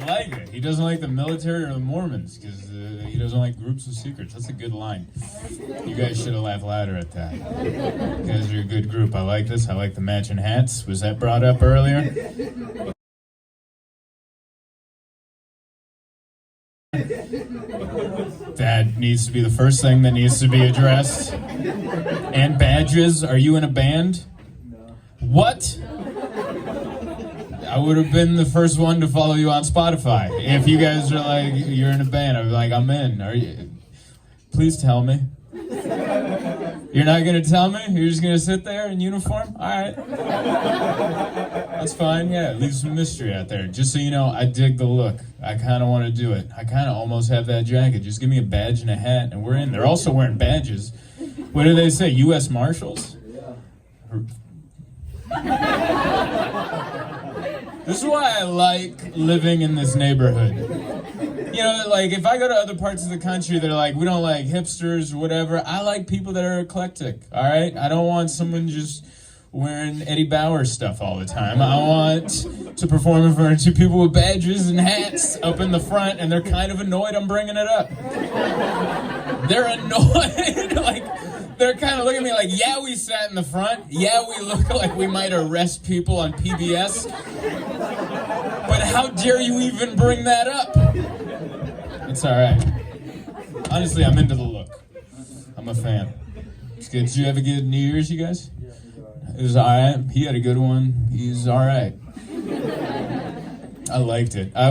I like it. He doesn't like the military or the Mormons because he doesn't like groups of secrets. That's a good line. You guys should have laughed louder at that. You guys are a good group. I like this. I like the matching hats. Was that brought up earlier? That needs to be the first thing that needs to be addressed. And badges. Are you in a band? No. What? I would have been the first one to follow you on Spotify. If you guys are like, you're in a band, I'd be like, I'm in. Are you? Please tell me. You're not going to tell me? You're just going to sit there in uniform? All right. That's fine. Yeah, leave some mystery out there. Just so you know, I dig the look. I kind of want to do it. I kind of almost have that jacket. Just give me a badge and a hat, and we're in. They're also wearing badges. What do they say? U.S. Marshals? This is why I like living in this neighborhood. You know, like, if I go to other parts of the country, they're like, we don't like hipsters or whatever. I like people that are eclectic, all right? I don't want someone just wearing Eddie Bauer stuff all the time. I want to perform in front of two people with badges and hats up in the front, and they're kind of annoyed I'm bringing it up. They're annoyed, like, they're kind of looking at me like, yeah, we sat in the front. Yeah, we look like we might arrest people on PBS. But how dare you even bring that up? It's all right. Honestly, I'm into the look. I'm a fan. It's good. Did you have a good New Year's, you guys? It was all right. He had a good one. He's all right. I liked it. I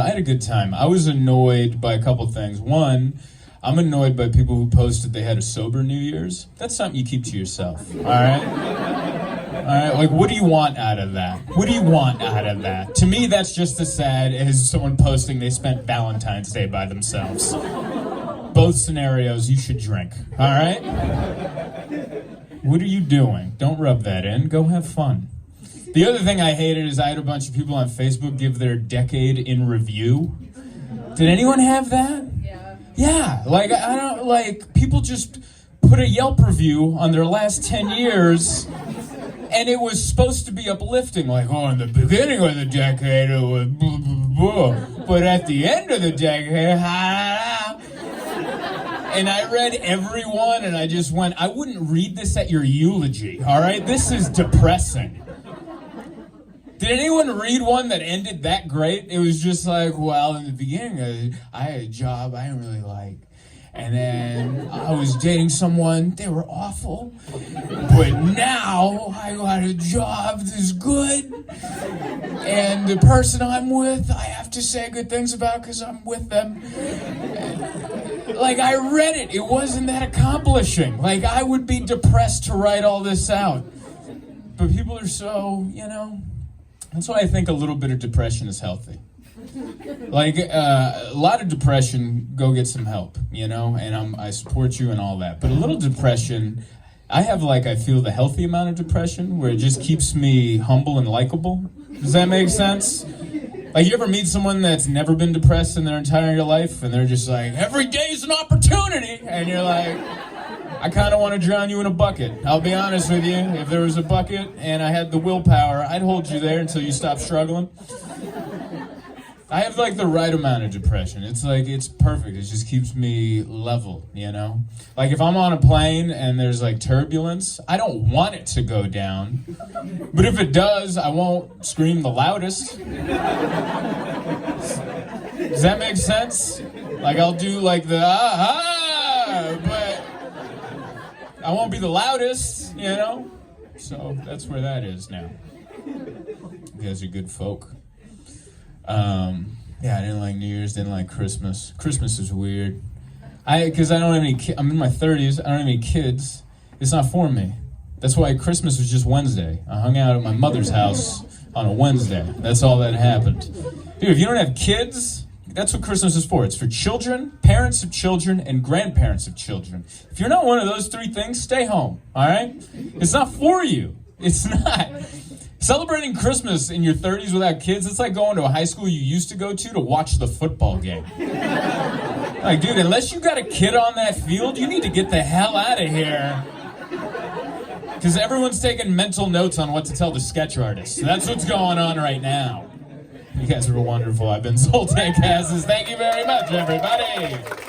had a good time. I was annoyed by a couple things. One, I'm annoyed by people who posted they had a sober New Year's. That's something you keep to yourself, all right? All right, like, what do you want out of that? What do you want out of that? To me, that's just as sad as someone posting they spent Valentine's Day by themselves. Both scenarios, you should drink, all right? What are you doing? Don't rub that in. Go have fun. The other thing I hated is I had a bunch of people on Facebook give their decade in review. Did anyone have that? Yeah, like, I don't, like, people just put a Yelp review on their last 10 years, and it was supposed to be uplifting, like, oh, in the beginning of the decade, it was blah, blah, blah, but at the end of the decade, and I read every one, and I just went, I wouldn't read this at your eulogy, all right? This is depressing. Did anyone read one that ended that great? It was just like, well, in the beginning, I had a job I didn't really like. And then I was dating someone, they were awful. But now I got a job that's good. And the person I'm with, I have to say good things about because I'm with them. Like, I read it. It wasn't that accomplishing. Like, I would be depressed to write all this out. But people are so, you know... That's why I think a little bit of depression is healthy. Like, a lot of depression, go get some help, you know? And I support you and all that. But a little depression, I have, like, I feel the healthy amount of depression where it just keeps me humble and likable. Does that make sense? Like, you ever meet someone that's never been depressed in their entire life, and they're just like, every day's an opportunity, and you're like, I kind of want to drown you in a bucket. I'll be honest with you, if there was a bucket and I had the willpower, I'd hold you there until you stop struggling. I have, like, the right amount of depression. It's like, it's perfect. It just keeps me level, you know? Like, if I'm on a plane and there's, like, turbulence, I don't want it to go down. But if it does, I won't scream the loudest. Does that make sense? Like, I'll do, like, the but I won't be the loudest, you know? So that's where that is now. You guys are good folk. Yeah, I didn't like New Year's, didn't like Christmas. Christmas is weird. Because I don't have any I'm in my 30s, I don't have any kids. It's not for me. That's why Christmas was just Wednesday. I hung out at my mother's house on a Wednesday. That's all that happened. Dude, if you don't have kids, that's what Christmas is for. It's for children, parents of children, and grandparents of children. If you're not one of those three things, stay home, all right? It's not for you. It's not. Celebrating Christmas in your 30s without kids, it's like going to a high school you used to go to watch the football game. Like, dude, unless you got a kid on that field, you need to get the hell out of here. Because everyone's taking mental notes on what to tell the sketch artist. That's what's going on right now. You guys were wonderful. I've been Zoltan Kaszas. Thank you very much, everybody.